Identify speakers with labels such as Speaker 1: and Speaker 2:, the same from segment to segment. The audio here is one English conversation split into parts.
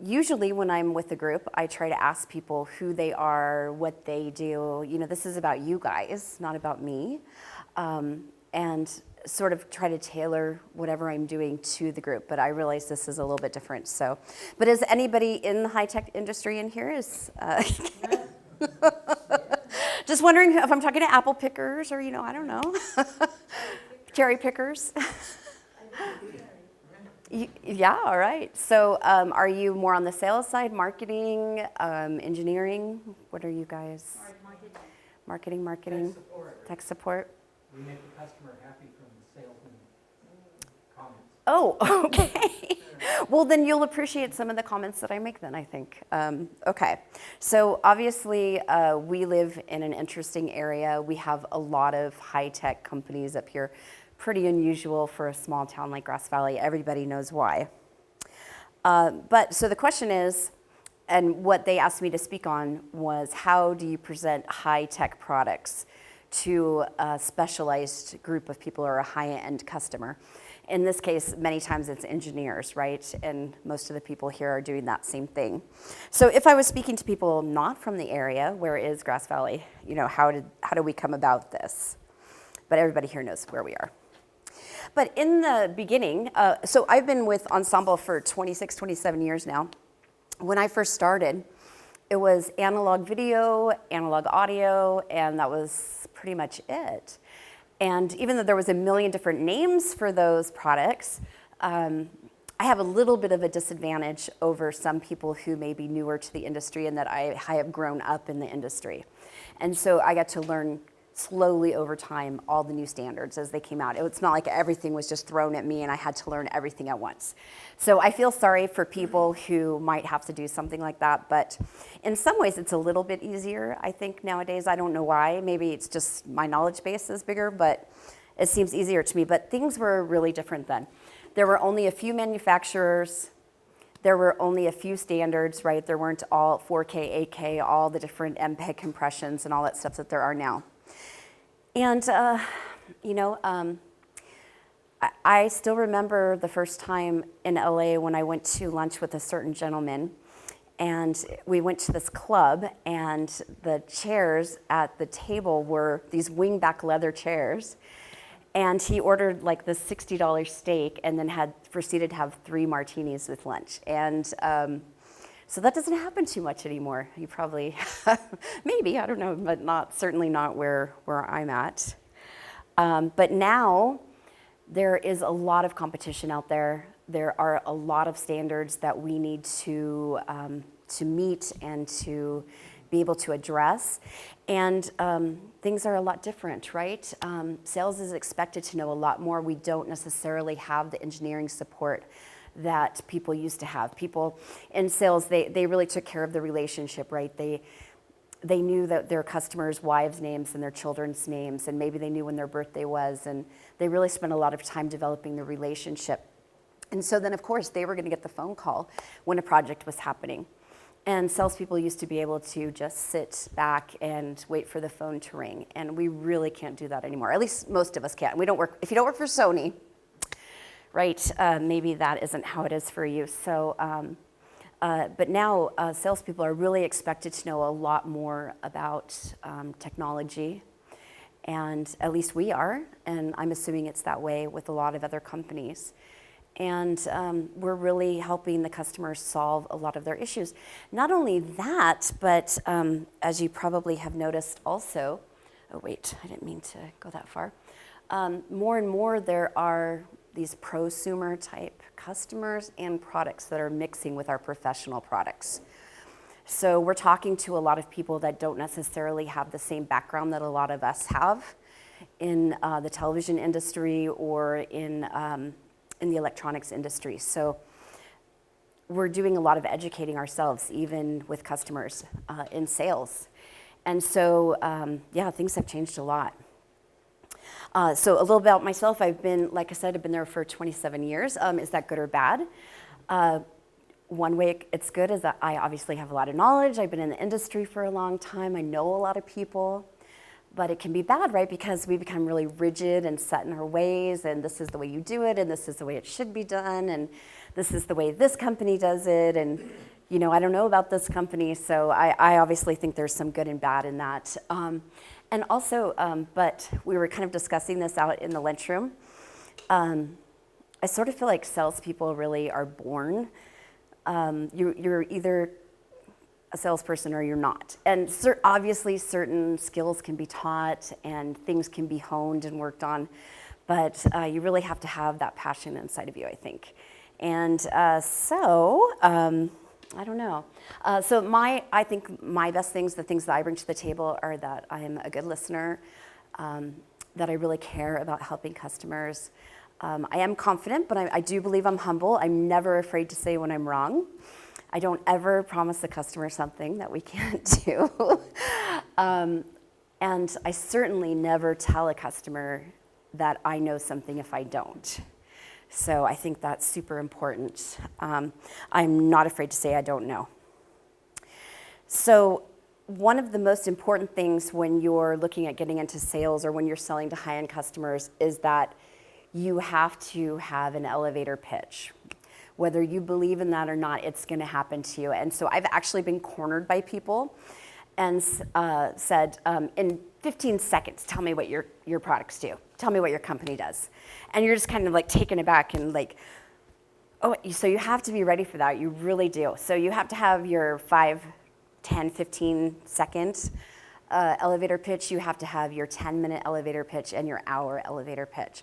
Speaker 1: Usually when I'm with a group, I try to ask people who they are, what they do. You know, this is about you guys, not about me. And sort of try to tailor whatever I'm doing to the group, but I realize this is a little bit different. So, but is anybody in the high-tech industry in here? Just wondering if I'm talking to apple pickers or, I don't know, cherry pickers. Yeah, all right. So are you more on the sales side, marketing, engineering? What are you guys? Marketing. Tech support.
Speaker 2: We make the customer happy from the salesman comments.
Speaker 1: Oh, okay. Well, then you'll appreciate some of the comments that I make then, I think. Okay. So obviously, we live in an interesting area. We have a lot of high-tech companies up here. Pretty unusual for a small town like Grass Valley. Everybody knows why. But so the question is, and what they asked me to speak on was, how do you present high-tech products to a specialized group of people or a high-end customer? In this case, many times it's engineers, right? And most of the people here are doing that same thing. So if I was speaking to people not from the area, where is Grass Valley? How do we come about this? But everybody here knows where we are. But in the beginning, so I've been with Ensemble for 26, 27 years now. When I first started, it was analog video, analog audio, and that was pretty much it. And even though there was a million different names for those products, I have a little bit of a disadvantage over some people who may be newer to the industry and that I have grown up in the industry. And so I got to learn slowly over time all the new standards as they came out. It's not like everything was just thrown at me and I had to learn everything at once. So I feel sorry for people who might have to do something like that, but in some ways it's a little bit easier, I think, nowadays. I don't know why. Maybe it's just my knowledge base is bigger, but it seems easier to me. But things were really different then. There were only a few manufacturers. There were only a few standards, right? There weren't all 4K, 8K, all the different MPEG compressions and all that stuff that there are now. And, I still remember the first time in LA when I went to lunch with a certain gentleman, and we went to this club, and the chairs at the table were these wingback leather chairs, and he ordered like this $60 steak and then proceeded to have 3 martinis with lunch. And so that doesn't happen too much anymore. You probably, maybe, I don't know, but certainly not where I'm at. But now there is a lot of competition out there. There are a lot of standards that we need to meet and to be able to address. And things are a lot different, right? Sales is expected to know a lot more. We don't necessarily have the engineering support that people used to have. People in sales, they really took care of the relationship, right? They knew that their customers' wives' names and their children's names, and maybe they knew when their birthday was, and they really spent a lot of time developing the relationship. And so then, of course, they were going to get the phone call when a project was happening. And salespeople used to be able to just sit back and wait for the phone to ring, and we really can't do that anymore. At least most of us can't. If you don't work for Sony, right, maybe that isn't how it is for you. So, but now salespeople are really expected to know a lot more about technology, and at least we are, and I'm assuming it's that way with a lot of other companies. And we're really helping the customers solve a lot of their issues. Not only that, but as you probably have noticed also, oh wait, I didn't mean to go that far. More and more there are these prosumer type customers and products that are mixing with our professional products. So we're talking to a lot of people that don't necessarily have the same background that a lot of us have in the television industry or in the electronics industry. So we're doing a lot of educating ourselves, even with customers in sales. And so, yeah, things have changed a lot. So a little about myself. Like I said, I've been there for 27 years. Is that good or bad? One way it's good is that I obviously have a lot of knowledge. I've been in the industry for a long time. I know a lot of people. But it can be bad, right? Because we become really rigid and set in our ways, and this is the way you do it, and this is the way it should be done, and this is the way this company does it, and I don't know about this company, so I obviously think there's some good and bad in that. And also, but we were kind of discussing this out in the lunchroom. I sort of feel like salespeople really are born. You're either a salesperson or you're not. And obviously certain skills can be taught and things can be honed and worked on, but you really have to have that passion inside of you, I think. And I don't know. I think my best things, the things that I bring to the table are that I am a good listener, that I really care about helping customers. I am confident, but I do believe I'm humble. I'm never afraid to say when I'm wrong. I don't ever promise the customer something that we can't do. And I certainly never tell a customer that I know something if I don't. So I think that's super important. I'm not afraid to say I don't know. So one of the most important things when you're looking at getting into sales or when you're selling to high-end customers is that you have to have an elevator pitch. Whether you believe in that or not, it's going to happen to you. And so I've actually been cornered by people and said, in 15 seconds, tell me what your products do. Tell me what your company does. And you're just kind of like taken aback and like, oh, so you have to be ready for that. You really do. So you have to have your 5, 10, 15 second elevator pitch. You have to have your 10-minute elevator pitch and your hour elevator pitch.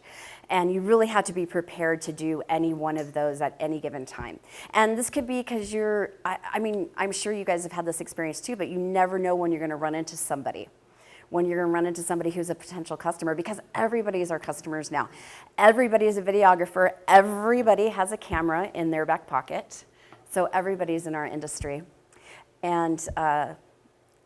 Speaker 1: And you really have to be prepared to do any one of those at any given time. And this could be because I'm sure you guys have had this experience too, but you never know when you're going to run into somebody. When you're going to run into somebody who's a potential customer, because everybody is our customers now. Everybody is a videographer. Everybody has a camera in their back pocket. So everybody's in our industry. And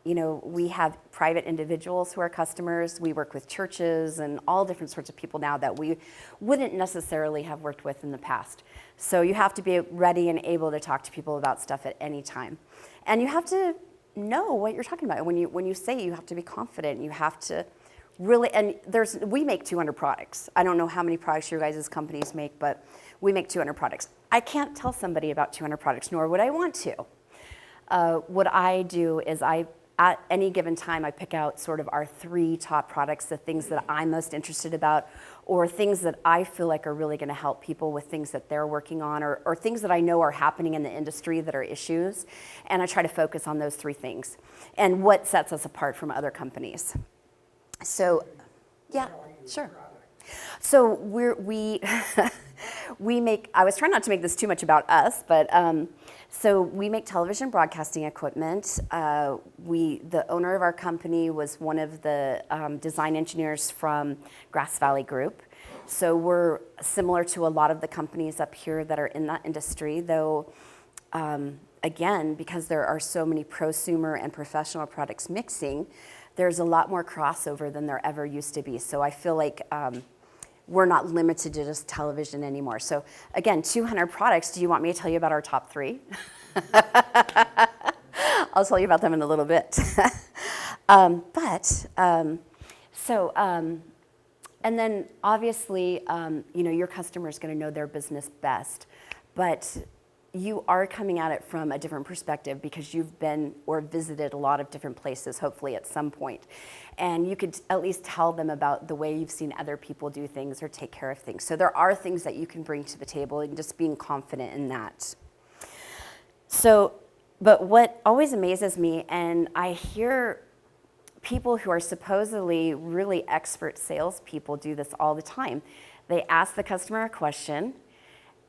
Speaker 1: we have private individuals who are customers. We work with churches and all different sorts of people now that we wouldn't necessarily have worked with in the past. So you have to be ready and able to talk to people about stuff at any time. And you have to know what you're talking about. When you say it, you have to be confident. You have to really, and we make 200 products. I don't know how many products your guys' companies make, but we make 200 products. I can't tell somebody about 200 products, nor would I want to. What I do is at any given time, I pick out sort of our 3 top products, the things that I'm most interested about, or things that I feel like are really going to help people with things that they're working on, or things that I know are happening in the industry that are issues. And I try to focus on those 3 things and what sets us apart from other companies. So, yeah, sure. So we make, I was trying not to make this too much about us, but so we make television broadcasting equipment. The owner of our company was one of the design engineers from Grass Valley Group. So we're similar to a lot of the companies up here that are in that industry, though, again, because there are so many prosumer and professional products mixing, there's a lot more crossover than there ever used to be. So I feel like we're not limited to just television anymore. So again, 200 products. Do you want me to tell you about our top 3? I'll tell you about them in a little bit. And then obviously, your customer is going to know their business best, but you are coming at it from a different perspective because you've been or visited a lot of different places, hopefully at some point. And you could at least tell them about the way you've seen other people do things or take care of things. So there are things that you can bring to the table and just being confident in that. So, but what always amazes me, and I hear people who are supposedly really expert salespeople do this all the time. They ask the customer a question,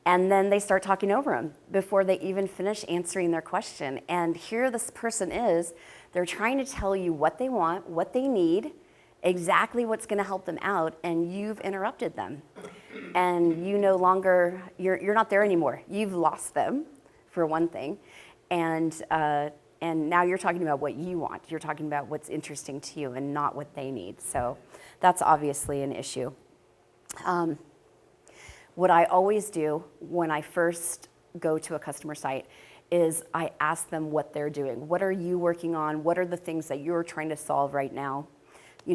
Speaker 1: and then they start talking over them before they even finish answering their question. And here this person is, they're trying to tell you what they want, what they need, exactly what's going to help them out, and you've interrupted them. And you no longer, you're not there anymore. You've lost them, for one thing. And now you're talking about what you want. You're talking about what's interesting to you and not what they need. So that's obviously an issue. What I always do when I first go to a customer site is I ask them what they're doing. What are you working on? What are the things that you're trying to solve right now?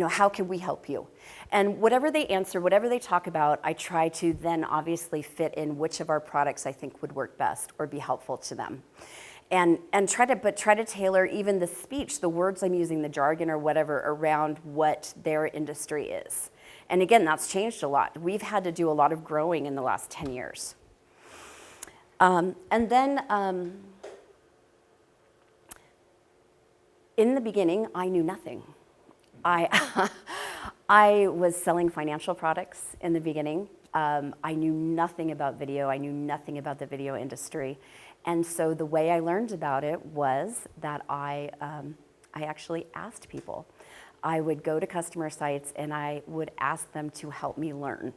Speaker 1: How can we help you? And whatever they answer, whatever they talk about, I try to then obviously fit in which of our products I think would work best or be helpful to them. and try to tailor even the speech, the words I'm using, the jargon or whatever, around what their industry is. And again, that's changed a lot. We've had to do a lot of growing in the last 10 years. And then in the beginning, I knew nothing. I was selling financial products in the beginning. I knew nothing about video. I knew nothing about the video industry. And so the way I learned about it was that I actually asked people. I would go to customer sites and I would ask them to help me learn.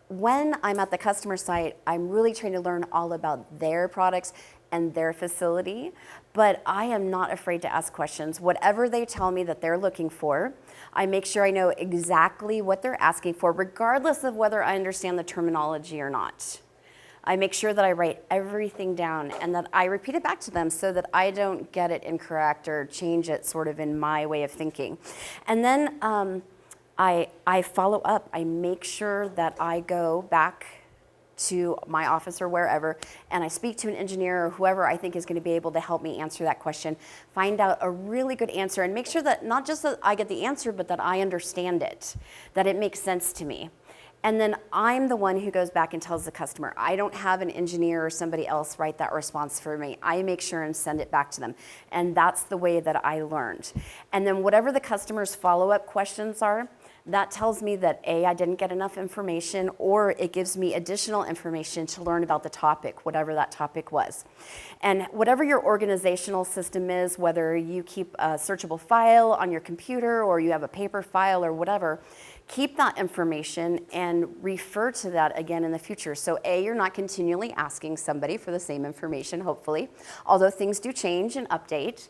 Speaker 1: When I'm at the customer site, I'm really trying to learn all about their products and their facility, but I am not afraid to ask questions. Whatever they tell me that they're looking for, I make sure I know exactly what they're asking for, regardless of whether I understand the terminology or not. I make sure that I write everything down and that I repeat it back to them so that I don't get it incorrect or change it sort of in my way of thinking. And then I follow up. I make sure that I go back to my office or wherever, and I speak to an engineer or whoever I think is going to be able to help me answer that question, find out a really good answer, and make sure that not just that I get the answer, but that I understand it, that it makes sense to me. And then I'm the one who goes back and tells the customer. I don't have an engineer or somebody else write that response for me. I make sure and send it back to them. And that's the way that I learned. And then whatever the customer's follow-up questions are, that tells me that A, I didn't get enough information, or it gives me additional information to learn about the topic, whatever that topic was. And whatever your organizational system is, whether you keep a searchable file on your computer or you have a paper file or whatever, keep that information and refer to that again in the future. So A, you're not continually asking somebody for the same information, hopefully, although things do change and update.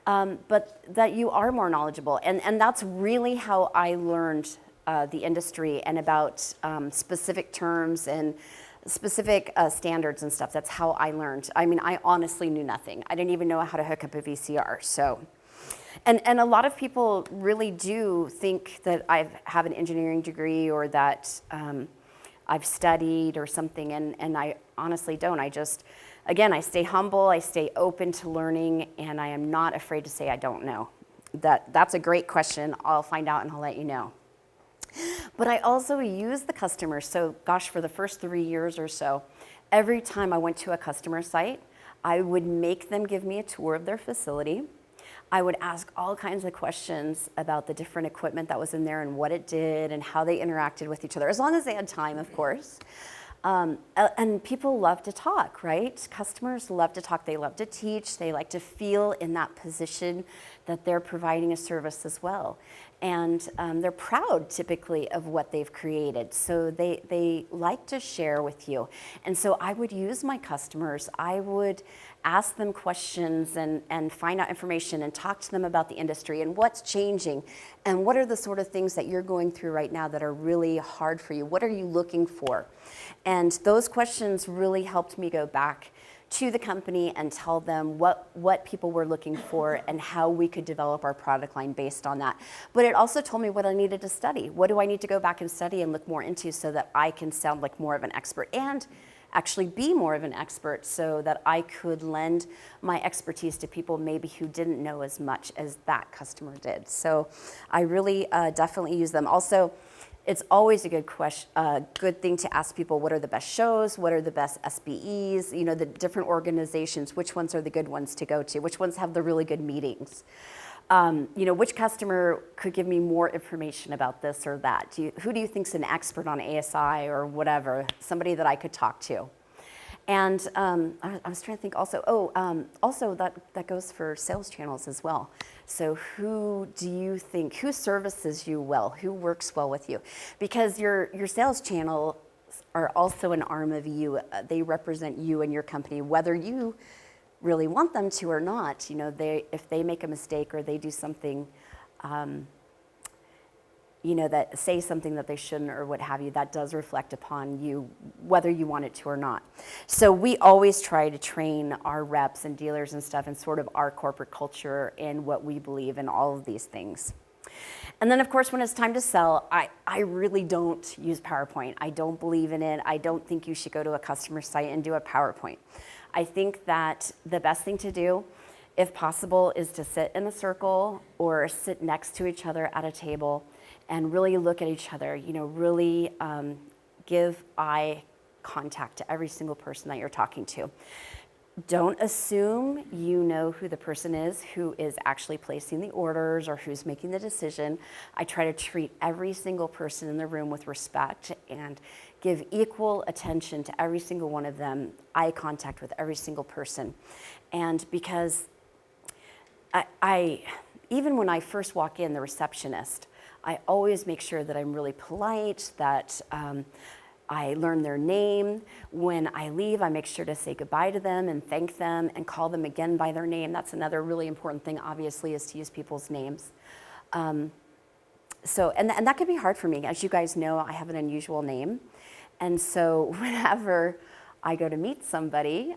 Speaker 1: But that you are more knowledgeable. And that's really how I learned the industry and about specific terms and specific standards and stuff. That's how I learned. I mean, I honestly knew nothing. I didn't even know how to hook up a VCR. So, and a lot of people really do think that I have an engineering degree or that I've studied or something, and I honestly don't. Again, I stay humble, I stay open to learning, and I am not afraid to say I don't know. That's a great question. I'll find out and I'll let you know. But I also use the customers. So gosh, for the first 3 years or so, every time I went to a customer site, I would make them give me a tour of their facility. I would ask all kinds of questions about the different equipment that was in there and what it did and how they interacted with each other, as long as they had time, of course. And people love to talk, right? Customers love to talk. They love to teach. They like to feel in that position that they're providing a service as well. And they're proud, typically, of what they've created. So they like to share with you. And so I would use my customers. I would ask them questions and find out information and talk to them about the industry and what's changing and what are the sort of things that you're going through right now that are really hard for you. What are you looking for? And those questions really helped me go back to the company and tell them what people were looking for and how we could develop our product line based on that. But it also told me what I needed to study. What do I need to go back and study and look more into so that I can sound like more of an expert and actually be more of an expert so that I could lend my expertise to people maybe who didn't know as much as that customer did. So I really definitely use them. Also, it's always a good thing to ask people, what are the best shows? What are the best SBEs? You know, the different organizations, which ones are the good ones to go to? Which ones have the really good meetings? You know, which customer could give me more information about this or that? Who do you think's an expert on ASI or whatever? Somebody that I could talk to. And I was trying to think also, also that goes for sales channels as well. So who do you think, who services you well, who works well with you? Because your sales channels are also an arm of you. They represent you and your company, whether you really want them to or not. You know, if they make a mistake or they do something, you know, that say something that they shouldn't or what have you, that does reflect upon you, whether you want it to or not. So we always try to train our reps and dealers and stuff in sort of our corporate culture and what we believe in all of these things. And then, of course, when it's time to sell, I really don't use PowerPoint. I don't believe in it. I don't think you should go to a customer site and do a PowerPoint. I think that the best thing to do, if possible, is to sit in a circle or sit next to each other at a table and really look at each other, really give eye contact to every single person that you're talking to. Don't assume you know who the person is who is actually placing the orders or who's making the decision. I try to treat every single person in the room with respect and give equal attention to every single one of them, eye contact with every single person. And because I even when I first walk in, the receptionist, I always make sure that I'm really polite, that I learn their name. When I leave, I make sure to say goodbye to them and thank them and call them again by their name. That's another really important thing, obviously, is to use people's names. And that can be hard for me. As you guys know, I have an unusual name. And so whenever I go to meet somebody,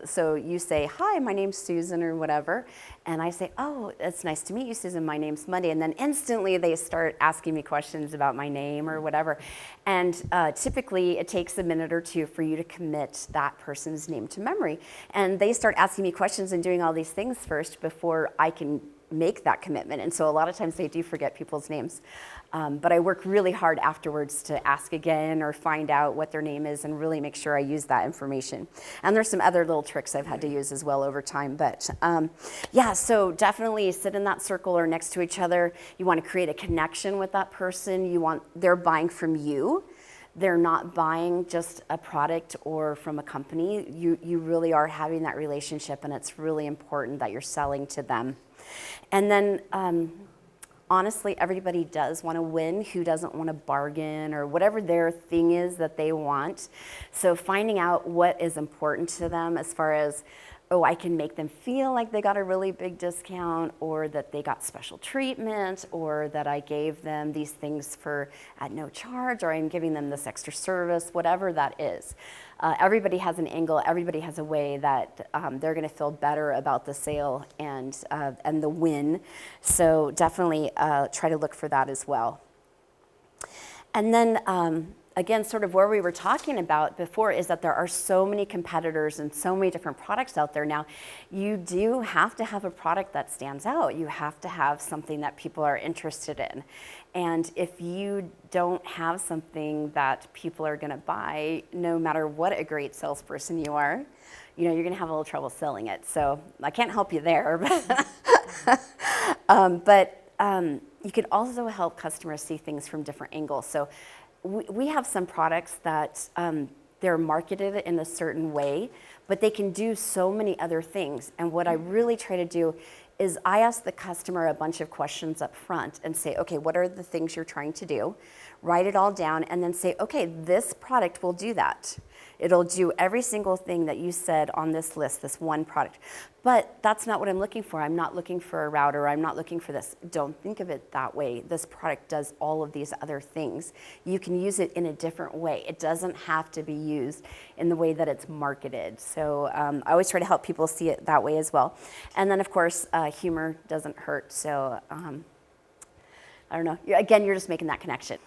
Speaker 1: so you say, hi, my name's Susan or whatever, and I say, oh, it's nice to meet you, Susan, my name's Mondae, and then instantly they start asking me questions about my name or whatever. And typically it takes a minute or two for you to commit that person's name to memory. And they start asking me questions and doing all these things first before I can make that commitment. And so a lot of times they do forget people's names. But I work really hard afterwards to ask again or find out what their name is and really make sure I use that information. And there's some other little tricks I've had to use as well over time. But yeah, so definitely sit in that circle or next to each other. You want to create a connection with that person. They're buying from you. They're not buying just a product or from a company. You really are having that relationship, and it's really important that you're selling to them. And then honestly, everybody does want to win. Who doesn't want to bargain or whatever their thing is that they want? So finding out what is important to them as far as, oh, I can make them feel like they got a really big discount, or that they got special treatment, or that I gave them these things at no charge, or I'm giving them this extra service, whatever that is. Everybody has an angle. Everybody has a way that they're going to feel better about the sale and the win. So definitely try to look for that as well. And then again, sort of where we were talking about before is that there are so many competitors and so many different products out there now. You do have to have a product that stands out. You have to have something that people are interested in. And if you don't have something that people are going to buy, no matter what a great salesperson you are, you're going to have a little trouble selling it. So I can't help you there. But you can also help customers see things from different angles. So we have some products that they're marketed in a certain way, but they can do so many other things. And what I really try to do is I ask the customer a bunch of questions up front and say, okay, what are the things you're trying to do? Write it all down and then say, okay, this product will do that. It'll do every single thing that you said on this list, this one product. But that's not what I'm looking for. I'm not looking for a router. I'm not looking for this. Don't think of it that way. This product does all of these other things. You can use it in a different way. It doesn't have to be used in the way that it's marketed. So I always try to help people see it that way as well. And then, of course, humor doesn't hurt. So I don't know. Again, you're just making that connection.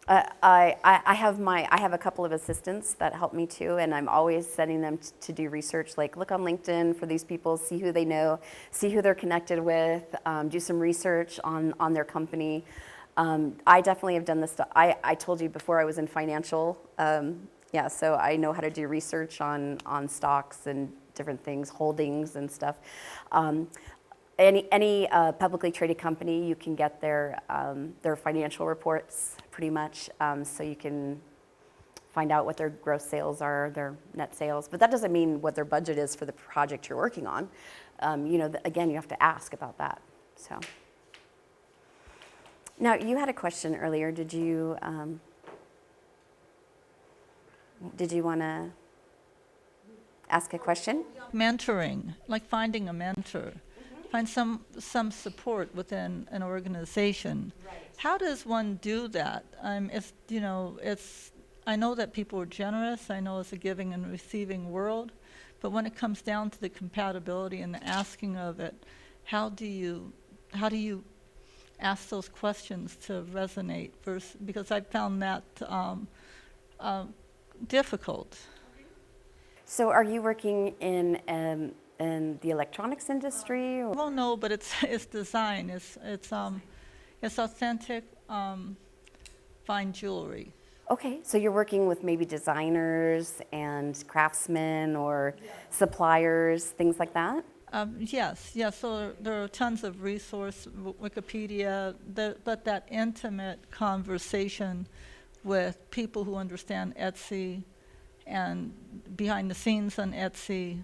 Speaker 1: I have a couple of assistants that help me too, and I'm always sending them to do research, like look on LinkedIn for these people, see who they know, see who they're connected with, do some research on their company. I definitely have done this stuff. I told you before I was in financial, so I know how to do research on stocks and different things, holdings and stuff. Any publicly traded company, you can get their financial reports pretty much, so you can find out what their gross sales are, their net sales. But that doesn't mean what their budget is for the project you're working on. Again, you have to ask about that. So now you had a question earlier. Did you want to ask a question?
Speaker 3: Mentoring, like finding a mentor. Find some support within an organization.
Speaker 1: Right.
Speaker 3: How does one do that? I know that people are generous. I know it's a giving and receiving world, but when it comes down to the compatibility and the asking of it, how do you ask those questions to resonate? Because I found that difficult.
Speaker 1: So are you working in the electronics industry? Or?
Speaker 3: Well, no, but it's design. It's authentic fine jewelry.
Speaker 1: Okay, so you're working with maybe designers and craftsmen or suppliers, things like that?
Speaker 3: Yes. So there are tons of resource, Wikipedia, but that intimate conversation with people who understand Etsy and behind the scenes on Etsy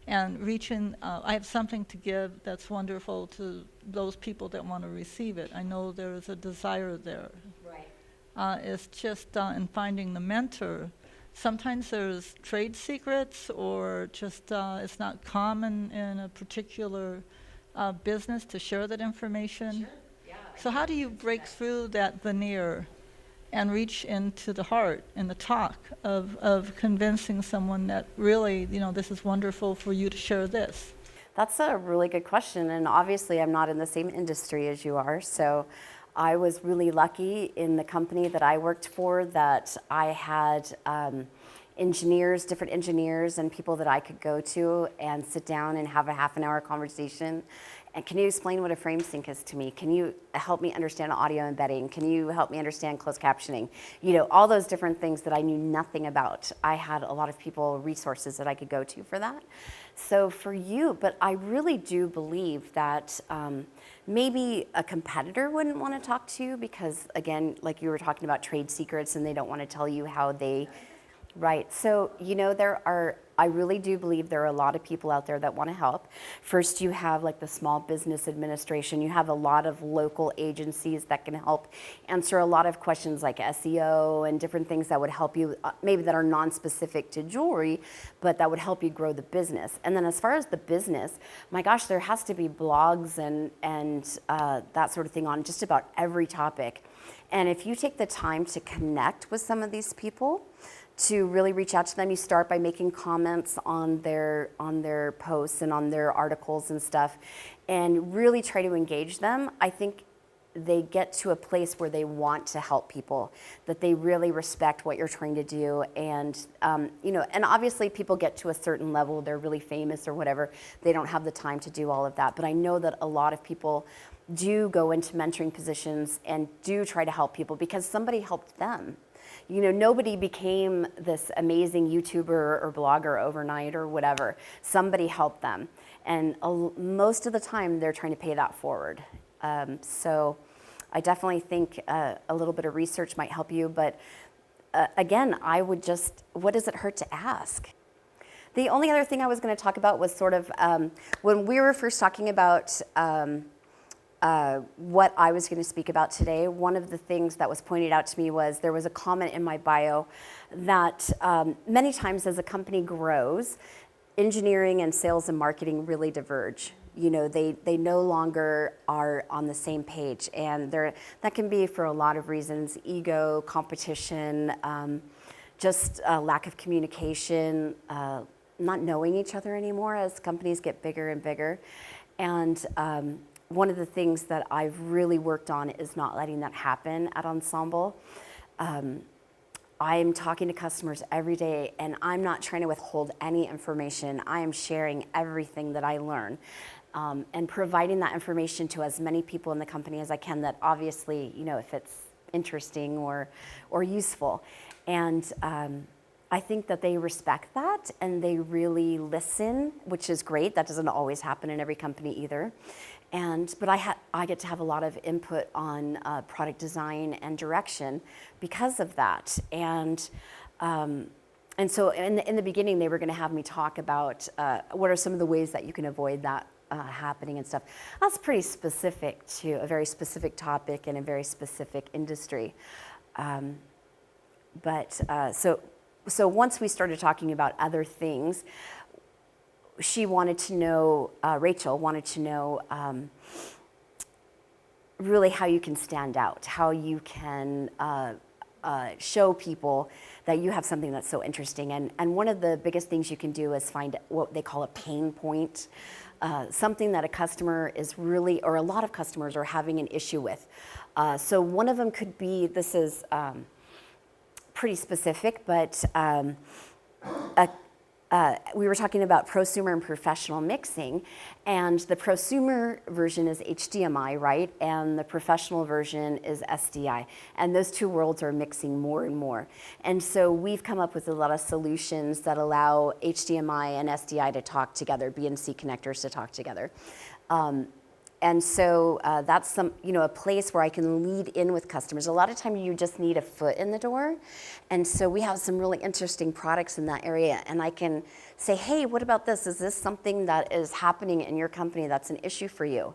Speaker 3: and reaching, I have something to give that's wonderful to those people that want to receive it. I know there is a desire there.
Speaker 1: Right.
Speaker 3: It's just in finding the mentor. Sometimes there's trade secrets or just it's not common in a particular business to share that information.
Speaker 1: Yeah.
Speaker 3: So how do you break through that veneer and reach into the heart and the talk of convincing someone that really, this is wonderful for you to share this?
Speaker 1: That's a really good question, and obviously I'm not in the same industry as you are, so I was really lucky in the company that I worked for that I had engineers, different engineers and people that I could go to and sit down and have a half an hour conversation. And can you explain what a frame sync is to me? Can you help me understand audio embedding? Can you help me understand closed captioning? All those different things that I knew nothing about. I had a lot of people, resources that I could go to for that. So for you, but I really do believe that maybe a competitor wouldn't want to talk to you because, again, like you were talking about trade secrets and they don't want to tell you how they, right. So, I really do believe there are a lot of people out there that want to help. First, you have like the Small Business Administration. You have a lot of local agencies that can help answer a lot of questions like SEO and different things that would help you, maybe that are non-specific to jewelry, but that would help you grow the business. And then as far as the business, my gosh, there has to be blogs and that sort of thing on just about every topic. And if you take the time to connect with some of these people, to really reach out to them, you start by making comments on their posts and on their articles and stuff, and really try to engage them. I think they get to a place where they want to help people, that they really respect what you're trying to do, and and obviously people get to a certain level, they're really famous or whatever, they don't have the time to do all of that. But I know that a lot of people do go into mentoring positions and do try to help people because somebody helped them. Nobody became this amazing YouTuber or blogger overnight or whatever. Somebody helped them. And most of the time, they're trying to pay that forward. So I definitely think a little bit of research might help you. But again, what does it hurt to ask? The only other thing I was going to talk about was sort of when we were first talking about what I was going to speak about today, one of the things that was pointed out to me was there was a comment in my bio that many times as a company grows, engineering and sales and marketing really diverge. They no longer are on the same page, and that can be for a lot of reasons: ego, competition, just lack of communication, not knowing each other anymore as companies get bigger and bigger. And one of the things that I've really worked on is not letting that happen at Ensemble. I'm talking to customers every day, and I'm not trying to withhold any information. I am sharing everything that I learn and providing that information to as many people in the company as I can that obviously, if it's interesting or useful. And I think that they respect that and they really listen, which is great. That doesn't always happen in every company either. But I get to have a lot of input on product design and direction because of that. And so in the beginning, they were going to have me talk about what are some of the ways that you can avoid that happening and stuff. That's pretty specific to a very specific topic in a very specific industry. So once we started talking about other things, she wanted to know, Rachel wanted to know really how you can stand out, how you can show people that you have something that's so interesting. And one of the biggest things you can do is find what they call a pain point, something that a customer is really, or a lot of customers are having an issue with. So one of them could be, this is pretty specific, but we were talking about prosumer and professional mixing, and the prosumer version is HDMI, right? And the professional version is SDI. And those two worlds are mixing more and more. And so we've come up with a lot of solutions that allow HDMI and SDI to talk together, BNC connectors to talk together. And so that's a place where I can lead in with customers. A lot of time you just need a foot in the door. And so we have some really interesting products in that area. And I can say, hey, what about this? Is this something that is happening in your company that's an issue for you?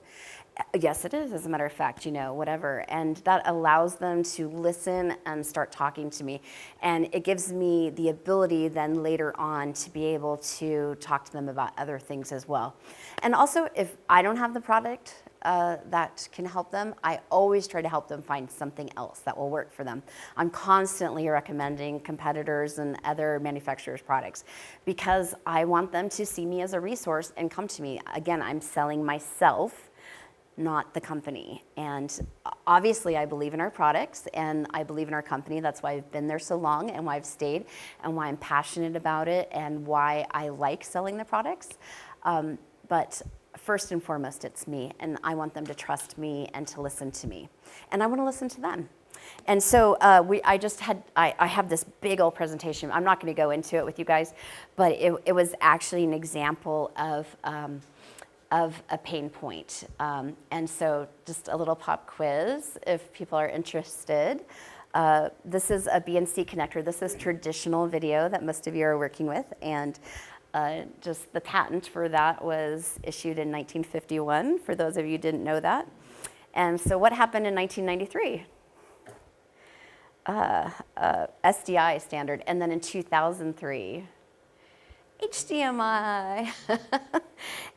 Speaker 1: Yes, it is, as a matter of fact, whatever. And that allows them to listen and start talking to me. And it gives me the ability then later on to be able to talk to them about other things as well. And also, if I don't have the product that can help them, I always try to help them find something else that will work for them. I'm constantly recommending competitors and other manufacturers' products because I want them to see me as a resource and come to me. Again, I'm selling myself, not the company. And obviously I believe in our products and I believe in our company. That's why I've been there so long and why I've stayed and why I'm passionate about it and why I like selling the products. But first and foremost, it's me, and I want them to trust me and to listen to me. And I want to listen to them. And so I have this big old presentation. I'm not going to go into it with you guys, but it was actually an example of a pain point. And so just a little pop quiz if people are interested. This is a BNC connector. This is traditional video that most of you are working with. And just the patent for that was issued in 1951, for those of you who didn't know that. And so what happened in 1993? SDI standard. And then in 2003, HDMI.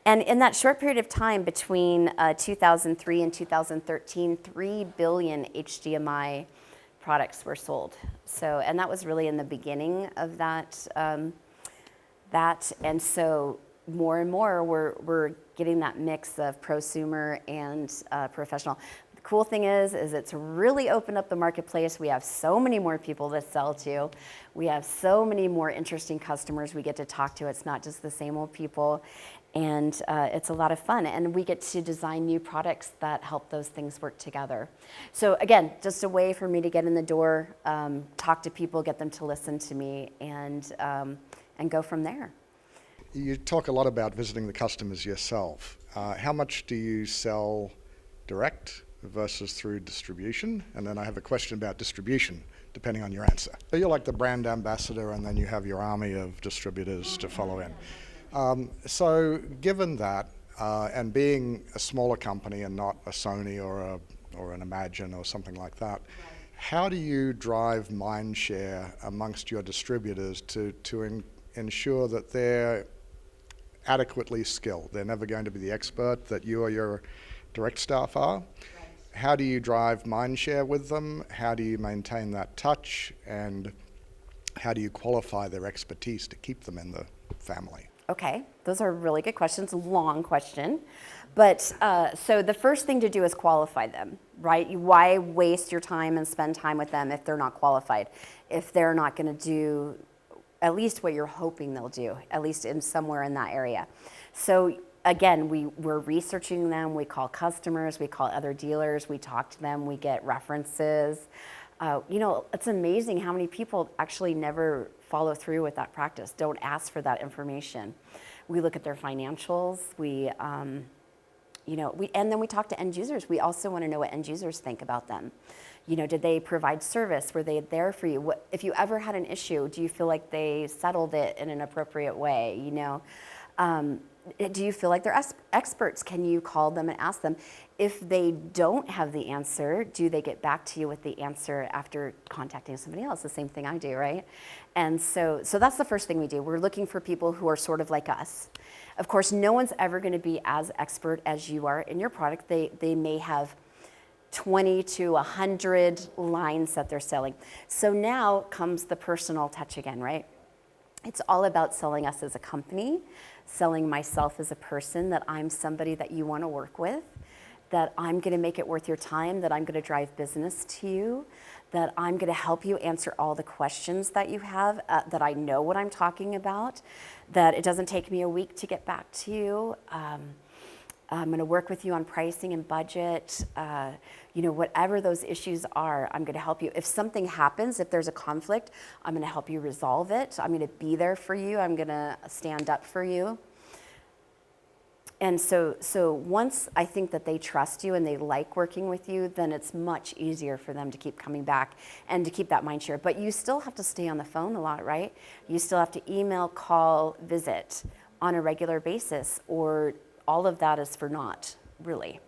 Speaker 1: And in that short period of time between 2003 and 2013, 3 billion HDMI products were sold. So, and that was really in the beginning of that. And so more and more we're getting that mix of prosumer and professional. The cool thing is it's really opened up the marketplace. We have so many more people to sell to. We have so many more interesting customers we get to talk to. It's not just the same old people. And it's a lot of fun. And we get to design new products that help those things work together. So again, just a way for me to get in the door, talk to people, get them to listen to me, and go from there.
Speaker 4: You talk a lot about visiting the customers yourself. How much do you sell direct versus through distribution? And then I have a question about distribution, depending on your answer. So you're like the brand ambassador, and then you have your army of distributors to follow in. So given that, and being a smaller company and not a Sony or an Imagine or something like that, how do you drive mind share amongst your distributors to ensure that they're adequately skilled? They're never going to be the expert that you or your direct staff are. Right. How do you drive mind share with them? How do you maintain that touch? And how do you qualify their expertise to keep them in the family?
Speaker 1: Okay, those are really good questions, long question. But so the first thing to do is qualify them, right? Why waste your time and spend time with them if they're not qualified? If they're not going to do at least what you're hoping they'll do, at least in somewhere in that area. So again, we're researching them, we call customers, we call other dealers, we talk to them, we get references. It's amazing how many people actually never follow through with that practice, don't ask for that information. We look at their financials, and then we talk to end users. We also want to know what end users think about them. Did they provide service? Were they there for you? If you ever had an issue, do you feel like they settled it in an appropriate way? Do you feel like they're experts? Can you call them and ask them? If they don't have the answer, do they get back to you with the answer after contacting somebody else? The same thing I do, right? And so that's the first thing we do. We're looking for people who are sort of like us. Of course, no one's ever going to be as expert as you are in your product. They may have 20 to 100 lines that they're selling. So now comes the personal touch again, right? It's all about selling us as a company, selling myself as a person, that I'm somebody that you want to work with, that I'm going to make it worth your time, that I'm going to drive business to you, that I'm going to help you answer all the questions that you have, that I know what I'm talking about, that it doesn't take me a week to get back to you. I'm going to work with you on pricing and budget. Whatever those issues are, I'm going to help you. If something happens, if there's a conflict, I'm going to help you resolve it. I'm going to be there for you. I'm going to stand up for you. And so once I think that they trust you and they like working with you, then it's much easier for them to keep coming back and to keep that mind share. But you still have to stay on the phone a lot, right? You still have to email, call, visit on a regular basis, or all of that is for naught, really.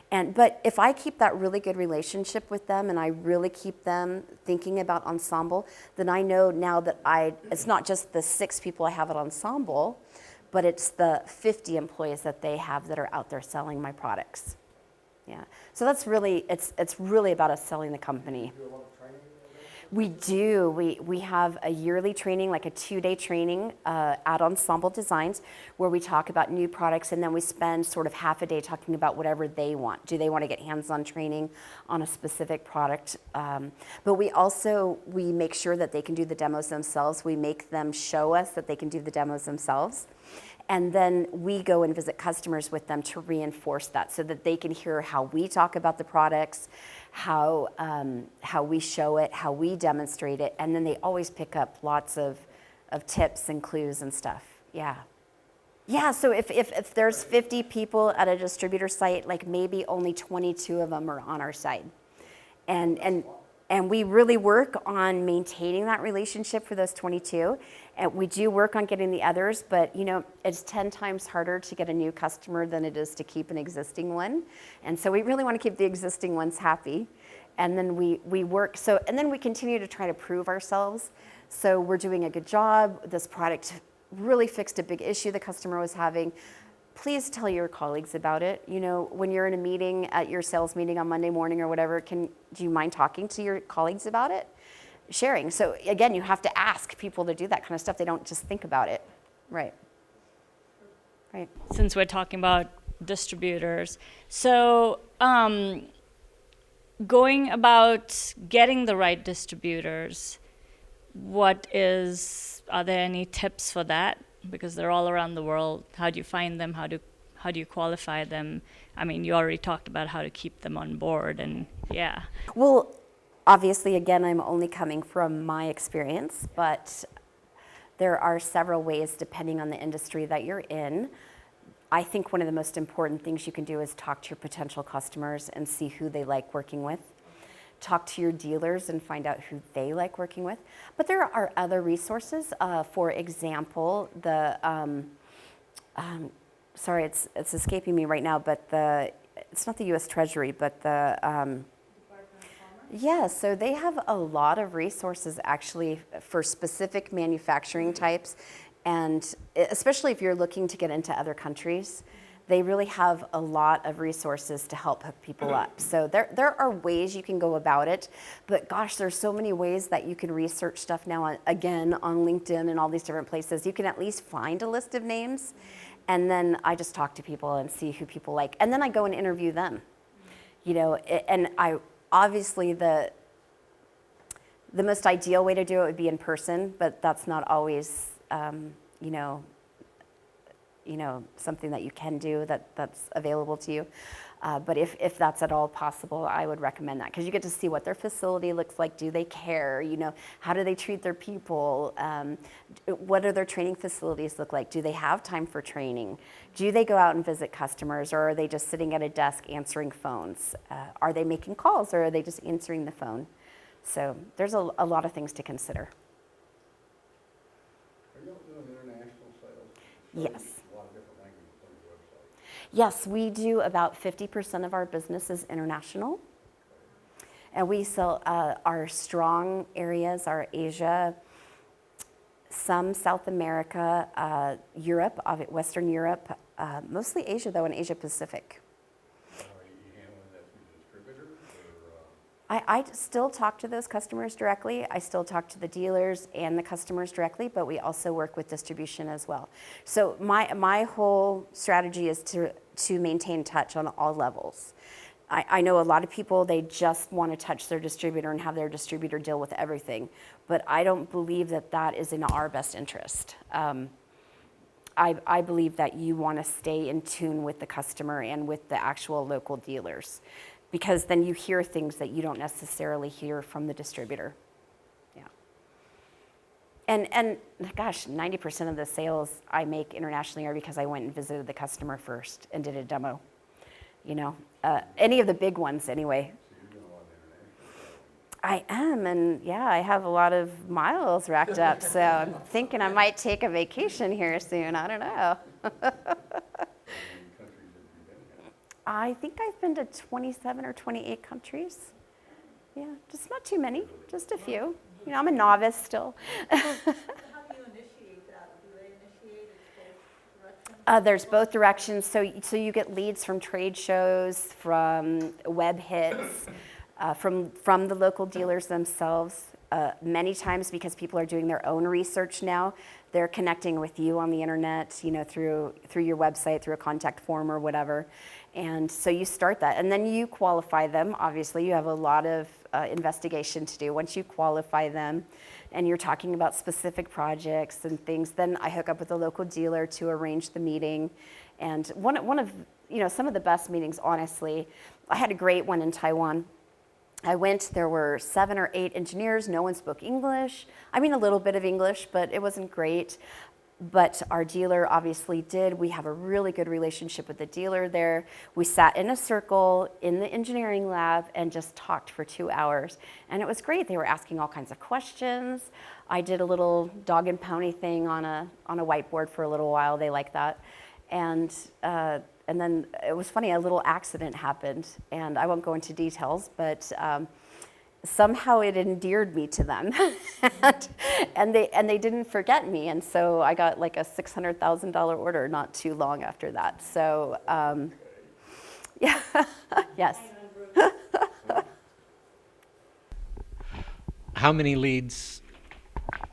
Speaker 1: But if I keep that really good relationship with them and I really keep them thinking about Ensemble, then I know now that it's not just the 6 people I have at Ensemble, but it's the 50 employees that they have that are out there selling my products. Yeah. So that's really, it's really about us selling the company.
Speaker 4: Do a lot of training?
Speaker 1: We do. We have a yearly training, like a 2-day training at Ensemble Designs, where we talk about new products, and then we spend sort of half a day talking about whatever they want. Do they want to get hands-on training on a specific product? But we make sure that they can do the demos themselves. We make them show us that they can do the demos themselves. And then we go and visit customers with them to reinforce that, so that they can hear how we talk about the products, how we show it, how we demonstrate it, and then they always pick up lots of tips and clues and stuff. Yeah. Yeah, so if there's 50 people at a distributor site, like maybe only 22 of them are on our side. And we really work on maintaining that relationship for those 22. And we do work on getting the others, but it's 10 times harder to get a new customer than it is to keep an existing one. And so we really want to keep the existing ones happy. And then we work, and then we continue to try to prove ourselves. So we're doing a good job. This product really fixed a big issue the customer was having. Please tell your colleagues about it. When you're in a meeting, at your sales meeting on Monday morning or whatever, do you mind talking to your colleagues about it? Sharing. So again, you have to ask people to do that kind of stuff. They don't just think about it. Right. Right.
Speaker 5: Since we're talking about distributors, so going about getting the right distributors, are there any tips for that? Because they're all around the world. How do you find them? How do you qualify them? I mean, you already talked about how to keep them on board, and yeah.
Speaker 1: Well, obviously, again, I'm only coming from my experience, but there are several ways depending on the industry that you're in. I think one of the most important things you can do is talk to your potential customers and see who they like working with. Talk to your dealers and find out who they like working with. But there are other resources. For example, sorry, it's escaping me right now, but it's not the U.S. Treasury, but the yeah, so they have a lot of resources actually for specific manufacturing types, and especially if you're looking to get into other countries, they really have a lot of resources to help hook people up. So there are ways you can go about it, but gosh, there's so many ways that you can research stuff now, on LinkedIn and all these different places. You can at least find a list of names, and then I just talk to people and see who people like, and then I go and interview them. And obviously the most ideal way to do it would be in person, but that's not always something that you can do that's available to you. But if that's at all possible, I would recommend that, because you get to see what their facility looks like. Do they care? How do they treat their people? What do their training facilities look like? Do they have time for training? Do they go out and visit customers, or are they just sitting at a desk answering phones? Are they making calls, or are they just answering the phone? So there's a lot of things to consider.
Speaker 6: Are you doing international sales?
Speaker 1: Yes.
Speaker 6: A lot of different languages on your website.
Speaker 1: Yes, we do about 50% of our business is international. And we sell, our strong areas are Asia, some South America, Europe, Western Europe, mostly Asia though, and Asia Pacific.
Speaker 6: Are you handling that through distributors or?
Speaker 1: I still talk to those customers directly. I still talk to the dealers and the customers directly, but we also work with distribution as well. So my whole strategy is to to maintain touch on all levels. I know a lot of people, they just want to touch their distributor and have their distributor deal with everything, but I don't believe that that is in our best interest. I believe that you want to stay in tune with the customer and with the actual local dealers, because then you hear things that you don't necessarily hear from the distributor. Yeah. And gosh, 90% of the sales I make internationally are because I went and visited the customer first and did a demo. You know, any of the big ones anyway. I am, and yeah, I have a lot of miles racked up, so I'm thinking I might take a vacation here soon. I don't know. I think I've been to 27 or 28 countries. Yeah, just not too many, just a few. You know, I'm a novice still.
Speaker 3: How do you initiate that? Do they initiate it both directions?
Speaker 1: There's both directions. So you get leads from trade shows, from web hits, from the local dealers themselves. Many times, because people are doing their own research now, they're connecting with you on the internet, you know, through your website, through a contact form or whatever. And so you start that, and then you qualify them. Obviously, you have a lot of investigation to do. Once you qualify them, and you're talking about specific projects and things, then I hook up with a local dealer to arrange the meeting. And one of, you know, some of the best meetings, honestly, I had a great one in Taiwan. I went, there were 7 or 8 engineers, no one spoke English. I mean, a little bit of English, but it wasn't great. But our dealer obviously did. We have a really good relationship with the dealer there. We sat in a circle in the engineering lab and just talked for 2 hours. And it was great. They were asking all kinds of questions. I did a little dog and pony thing on a whiteboard for a little while. They liked that. And then it was funny, a little accident happened. And I won't go into details, but somehow it endeared me to them, and they didn't forget me, and so I got like a $600,000 order not too long after that. So yeah, yes.
Speaker 7: How many leads,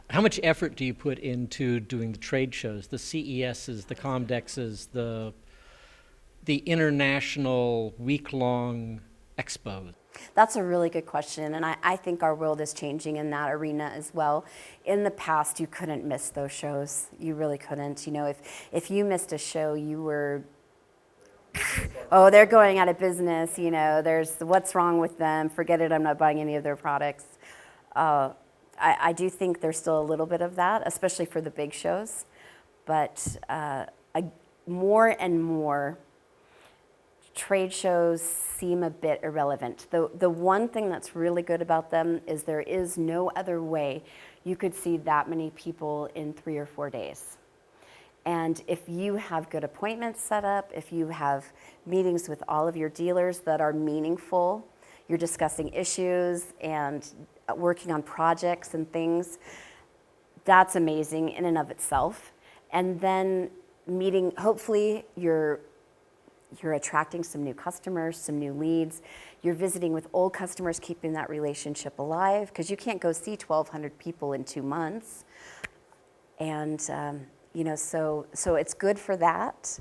Speaker 7: how much effort do you put into doing the trade shows, the CESs, the Comdexes, the international week-long expos?
Speaker 1: That's a really good question, and I think our world is changing in that arena as well. In the past, you couldn't miss those shows. You really couldn't. You know, if you missed a show, you were, oh, they're going out of business. You know, there's what's wrong with them. Forget it. I'm not buying any of their products. I do think there's still a little bit of that, especially for the big shows, but more and more trade shows seem a bit irrelevant. The one thing that's really good about them is there is no other way you could see that many people in 3 or 4 days. And if you have good appointments set up, if you have meetings with all of your dealers that are meaningful, you're discussing issues and working on projects and things, that's amazing in and of itself. And then meeting, hopefully you're attracting some new customers, some new leads. You're visiting with old customers, keeping that relationship alive, because you can't go see 1,200 people in 2 months. And, you know, so it's good for that.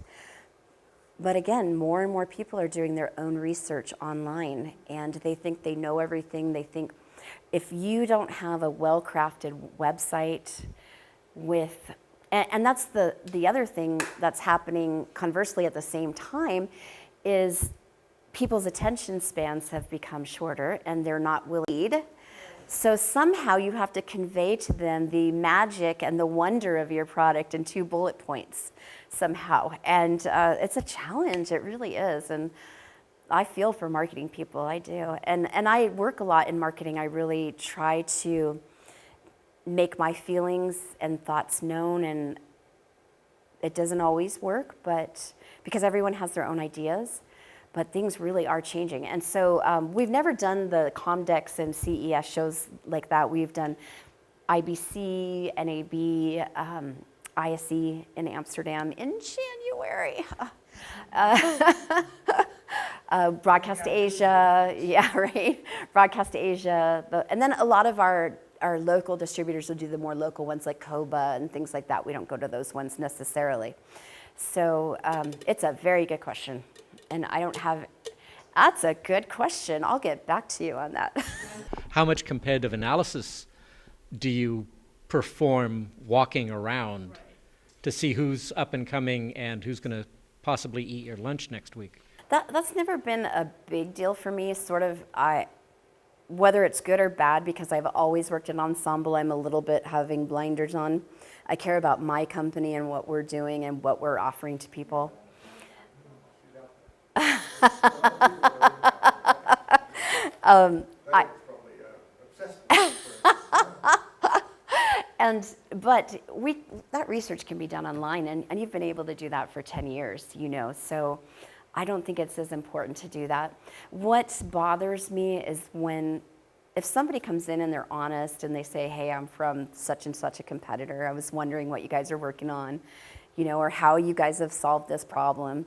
Speaker 1: But again, more and more people are doing their own research online, and they think they know everything. They think if you don't have a well-crafted website with, and that's the other thing that's happening conversely at the same time, is people's attention spans have become shorter and they're not willing to read. So somehow you have to convey to them the magic and the wonder of your product in 2 bullet points somehow. And it's a challenge, it really is. And I feel for marketing people, I do. And I work a lot in marketing. I really try to make my feelings and thoughts known, and it doesn't always work, but because everyone has their own ideas, but things really are changing. And so we've never done the Comdex and CES shows like that. We've done IBC, NAB, ISE in Amsterdam in January. Broadcast Asia, yeah, right? Broadcast Asia, and then a lot of our local distributors will do the more local ones like Koba and things like that. We don't go to those ones necessarily. So it's a very good question. And I don't have, that's a good question. I'll get back to you on that.
Speaker 7: How much competitive analysis do you perform walking around to see who's up and coming and who's going to possibly eat your lunch next week?
Speaker 1: That's never been a big deal for me. Sort of, whether it's good or bad, because I've always worked in ensemble, I'm a little bit having blinders on. I care about my company and what we're doing and what we're offering to people. But that research can be done online, and you've been able to do that for 10 years, so I don't think it's as important to do that. What bothers me is if somebody comes in and they're honest and they say, hey, I'm from such and such a competitor, I was wondering what you guys are working on, or how you guys have solved this problem.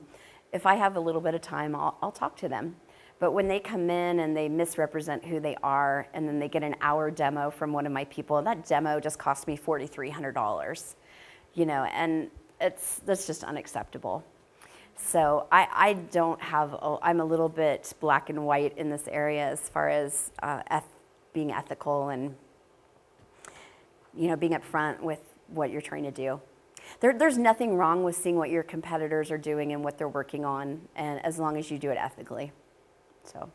Speaker 1: If I have a little bit of time, I'll talk to them. But when they come in and they misrepresent who they are, and then they get an hour demo from one of my people, and that demo just cost me $4,300, and that's just unacceptable. So I don't have, I'm a little bit black and white in this area as far as being ethical and, being upfront with what you're trying to do. There's nothing wrong with seeing what your competitors are doing and what they're working on, and as long as you do it ethically. So,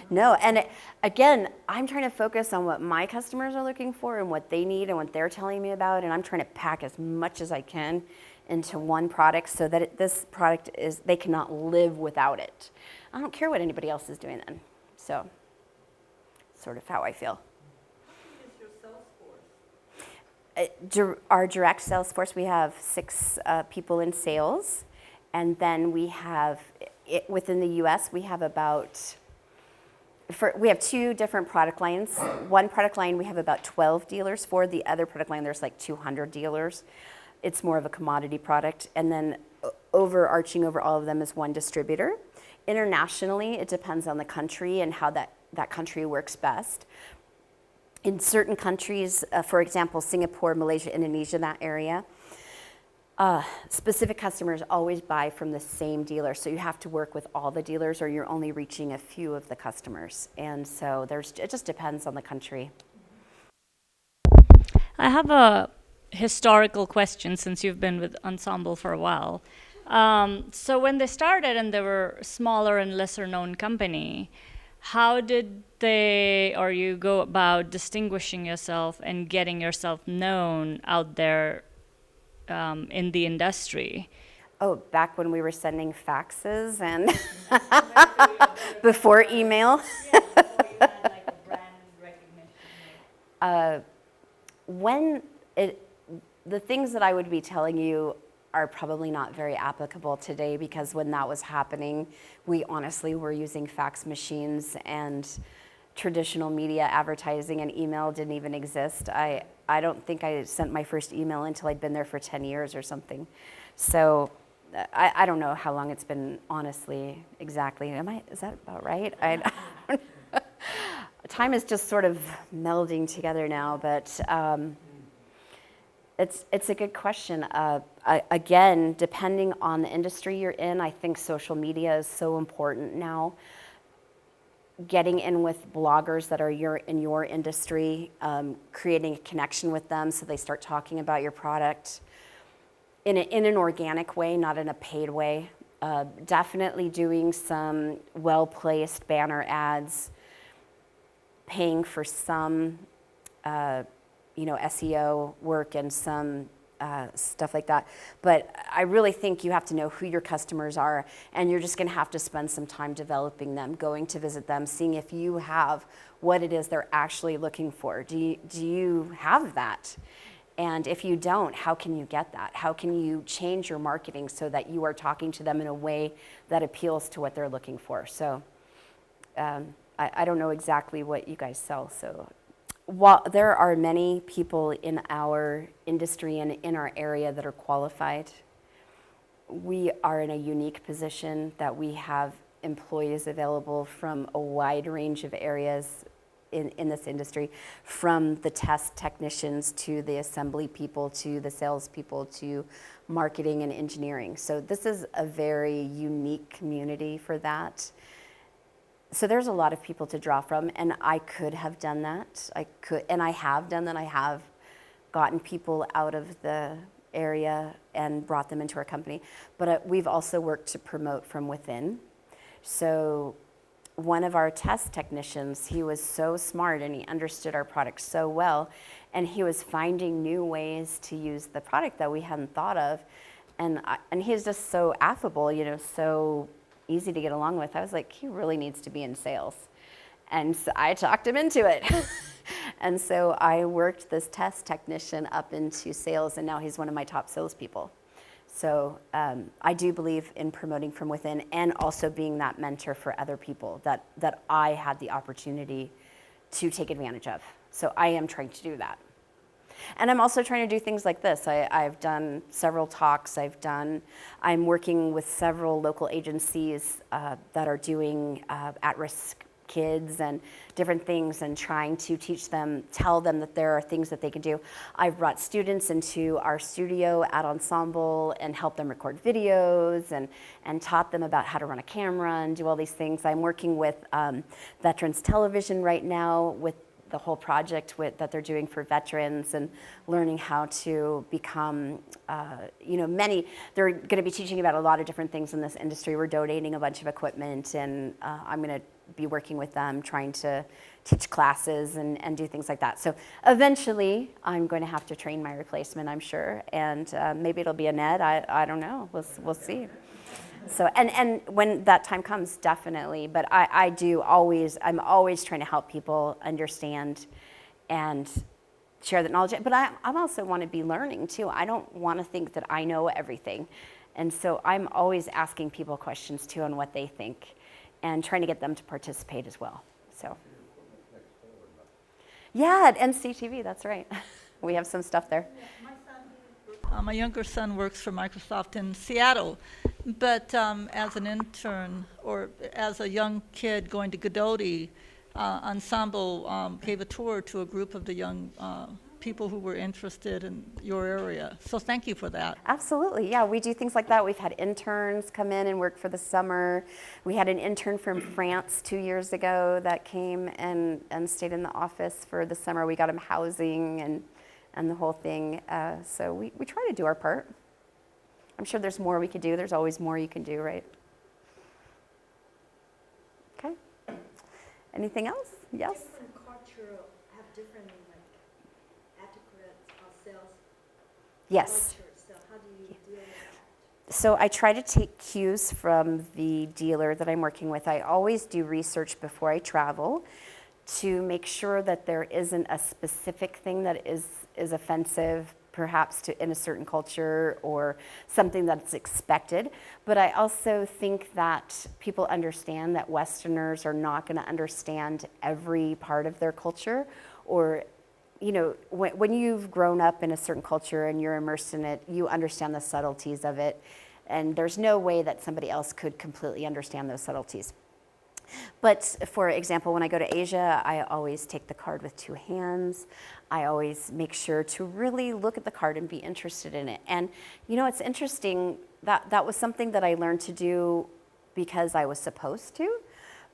Speaker 1: no, and again, I'm trying to focus on what my customers are looking for and what they need and what they're telling me about, and I'm trying to pack as much as I can into one product so that this product they cannot live without it. I don't care what anybody else is doing then. So, sort of how I feel. Our direct sales force, we have 6 people in sales, and then we have, within the US, we have we have 2 different product lines. One product line we have about 12 dealers for. The other product line, there's like 200 dealers. It's more of a commodity product. And then overarching over all of them is one distributor. Internationally, it depends on the country and how that country works best. In certain countries, for example, Singapore, Malaysia, Indonesia, that area, specific customers always buy from the same dealer. So you have to work with all the dealers, or you're only reaching a few of the customers. And so it just depends on the country.
Speaker 5: I have a historical question since you've been with Ensemble for a while. So when they started and they were a smaller and lesser known company, how did you go about distinguishing yourself and getting yourself known out there in the industry?
Speaker 1: Oh, back when we were sending faxes and before email.
Speaker 5: Yeah, before you had like a brand recognition.
Speaker 1: The things that I would be telling you are probably not very applicable today, because when that was happening, we honestly were using fax machines, and traditional media advertising and email didn't even exist. I don't think I sent my first email until I'd been there for 10 years or something. So I don't know how long it's been, honestly, exactly. Is that about right? Time is just sort of melding together now, but it's a good question. Again, depending on the industry you're in, I think social media is so important now. Getting in with bloggers that are in your industry, creating a connection with them so they start talking about your product in an organic way, not in a paid way. Definitely doing some well-placed banner ads, paying for some SEO work and some stuff like that. But I really think you have to know who your customers are, and you're just going to have to spend some time developing them, going to visit them, seeing if you have what it is they're actually looking for. Do you have that? And if you don't, how can you get that? How can you change your marketing so that you are talking to them in a way that appeals to what they're looking for? So I don't know exactly what you guys sell. So while there are many people in our industry and in our area that are qualified, we are in a unique position that we have employees available from a wide range of areas in this industry, from the test technicians to the assembly people to the salespeople to marketing and engineering. So this is a very unique community for that. So there's a lot of people to draw from, and I could have done that. I could, and I have done that. I have gotten people out of the area and brought them into our company. But we've also worked to promote from within. So one of our test technicians, he was so smart and he understood our product so well, and he was finding new ways to use the product that we hadn't thought of. And he's just so affable, you know, so easy to get along with. I was like, he really needs to be in sales. And so I talked him into it. And so I worked this test technician up into sales, and now he's one of my top salespeople. So I do believe in promoting from within, and also being that mentor for other people that I had the opportunity to take advantage of. So I am trying to do that. And I'm also trying to do things like this. I've done several talks. I'm working with several local agencies that are doing at-risk kids and different things, and trying to teach them, tell them that there are things that they can do. I've brought students into our studio at Ensemble and helped them record videos and taught them about how to run a camera and do all these things. I'm working with Veterans Television right now with the whole project that they're doing for veterans, and learning how to become, they're going to be teaching about a lot of different things in this industry. We're donating a bunch of equipment, and I'm going to be working with them, trying to teach classes and do things like that. So eventually I'm going to have to train my replacement, I'm sure, and maybe it'll be a Ned, I don't know, we'll see. So, and when that time comes, definitely, but I'm always trying to help people understand and share that knowledge, but I also want to be learning too. I don't want to think that I know everything, and so I'm always asking people questions too on what they think, and trying to get them to participate as well, so. Yeah, at NCTV, that's right. We have some stuff there.
Speaker 3: My younger son works for Microsoft in Seattle, but as an intern or as a young kid going to Godoti, Ensemble gave a tour to a group of the young people who were interested in your area. So thank you for that.
Speaker 1: Absolutely, yeah, we do things like that. We've had interns come in and work for the summer. We had an intern from France 2 years ago that came and stayed in the office for the summer. We got him housing and the whole thing. So we try to do our part. I'm sure there's more we could do. There's always more you can do, right? Okay. Anything else? Yes?
Speaker 8: Different culture have different etiquette of sales
Speaker 1: Yes.
Speaker 8: culture. So how do you deal with that?
Speaker 1: So I try to take cues from the dealer that I'm working with. I always do research before I travel to make sure that there isn't a specific thing that is offensive, perhaps in a certain culture, or something that's expected. But I also think that people understand that Westerners are not going to understand every part of their culture, or when you've grown up in a certain culture and you're immersed in it, you understand the subtleties of it, and there's no way that somebody else could completely understand those subtleties. But for example, when I go to Asia, I always take the card with two hands. I always make sure to really look at the card and be interested in it. And it's interesting, that was something that I learned to do because I was supposed to,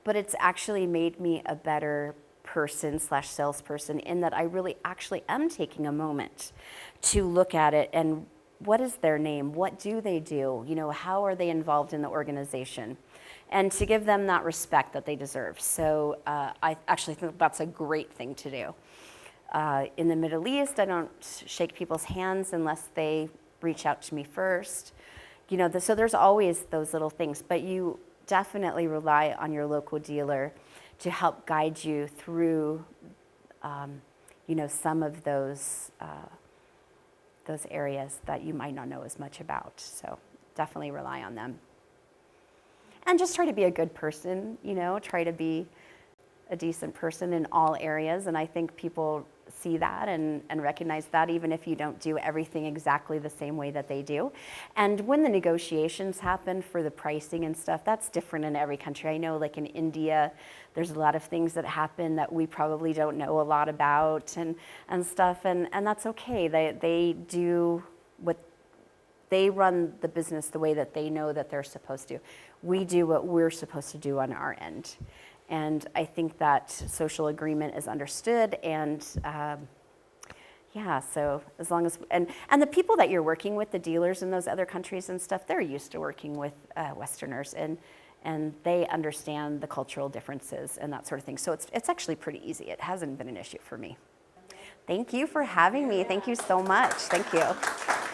Speaker 1: but it's actually made me a better person/salesperson, in that I really actually am taking a moment to look at it and what is their name? What do they do? How are they involved in the organization? And to give them that respect that they deserve. So I actually think that's a great thing to do. In the Middle East, I don't shake people's hands unless they reach out to me first. So there's always those little things, but you definitely rely on your local dealer to help guide you through, some of those areas that you might not know as much about. So definitely rely on them. And just try to be a good person, try to be a decent person in all areas. And I think people see that and recognize that, even if you don't do everything exactly the same way that they do. And when the negotiations happen for the pricing and stuff, that's different in every country. I know like in India, there's a lot of things that happen that we probably don't know a lot about and stuff, and that's okay. They do what they run the business the way that they know that they're supposed to. We do what we're supposed to do on our end. And I think that social agreement is understood, and yeah, so as long as, and the people that you're working with, the dealers in those other countries and stuff, they're used to working with Westerners, and they understand the cultural differences and that sort of thing. So it's actually pretty easy. It hasn't been an issue for me. Thank you for having me. Thank you so much. Thank you.